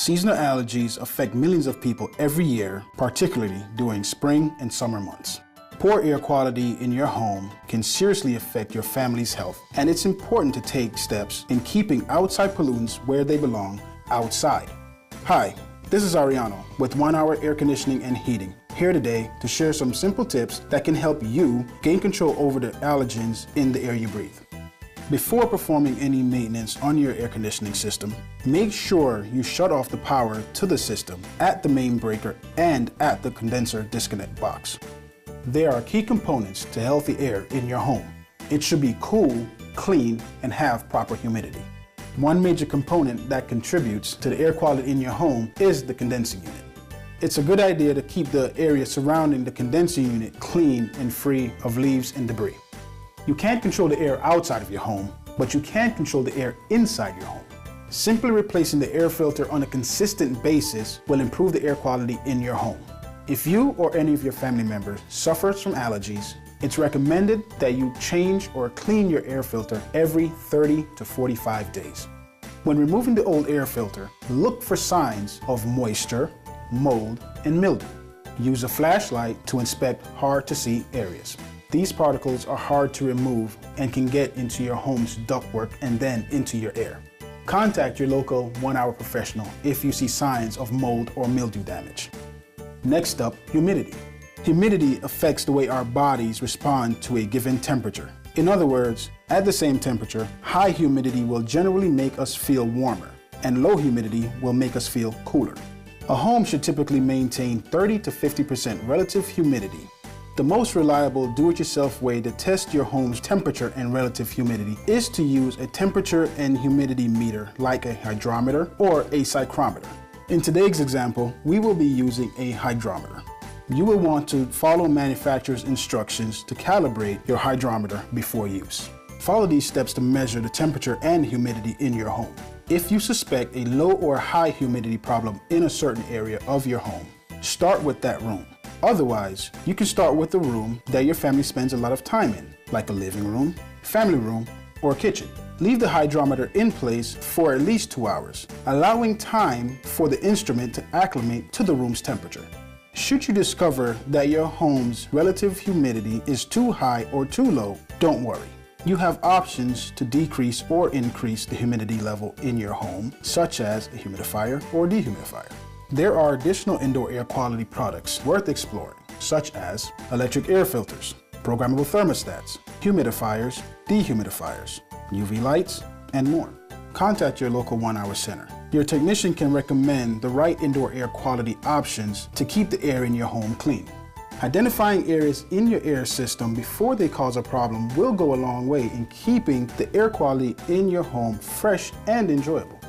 Seasonal allergies affect millions of people every year, particularly during spring and summer months. Poor air quality in your home can seriously affect your family's health, and it's important to take steps in keeping outside pollutants where they belong, outside. Hi, this is Ariano with 1 Hour Air Conditioning and Heating, here today to share some simple tips that can help you gain control over the allergens in the air you breathe. Before performing any maintenance on your air conditioning system, make sure you shut off the power to the system at the main breaker and at the condenser disconnect box. There are key components to healthy air in your home. It should be cool, clean, and have proper humidity. One major component that contributes to the air quality in your home is the condensing unit. It's a good idea to keep the area surrounding the condensing unit clean and free of leaves and debris. You can't control the air outside of your home, but you can control the air inside your home. Simply replacing the air filter on a consistent basis will improve the air quality in your home. If you or any of your family members suffers from allergies, it's recommended that you change or clean your air filter every 30 to 45 days. When removing the old air filter, look for signs of moisture, mold, and mildew. Use a flashlight to inspect hard-to-see areas. These particles are hard to remove and can get into your home's ductwork and then into your air. Contact your local 1 Hour professional if you see signs of mold or mildew damage. Next up, humidity. Humidity affects the way our bodies respond to a given temperature. In other words, at the same temperature, high humidity will generally make us feel warmer, and low humidity will make us feel cooler. A home should typically maintain 30 to 50% relative humidity. The most reliable do-it-yourself way to test your home's temperature and relative humidity is to use a temperature and humidity meter like a hydrometer or a psychrometer. In today's example, we will be using a hydrometer. You will want to follow manufacturer's instructions to calibrate your hydrometer before use. Follow these steps to measure the temperature and humidity in your home. If you suspect a low or high humidity problem in a certain area of your home, start with that room. Otherwise, you can start with the room that your family spends a lot of time in, like a living room, family room, or kitchen. Leave the hydrometer in place for at least 2 hours, allowing time for the instrument to acclimate to the room's temperature. Should you discover that your home's relative humidity is too high or too low, don't worry. You have options to decrease or increase the humidity level in your home, such as a humidifier or dehumidifier. There are additional indoor air quality products worth exploring, such as electric air filters, programmable thermostats, humidifiers, dehumidifiers, UV lights, and more. Contact your local 1 Hour center. Your technician can recommend the right indoor air quality options to keep the air in your home clean. Identifying areas in your air system before they cause a problem will go a long way in keeping the air quality in your home fresh and enjoyable.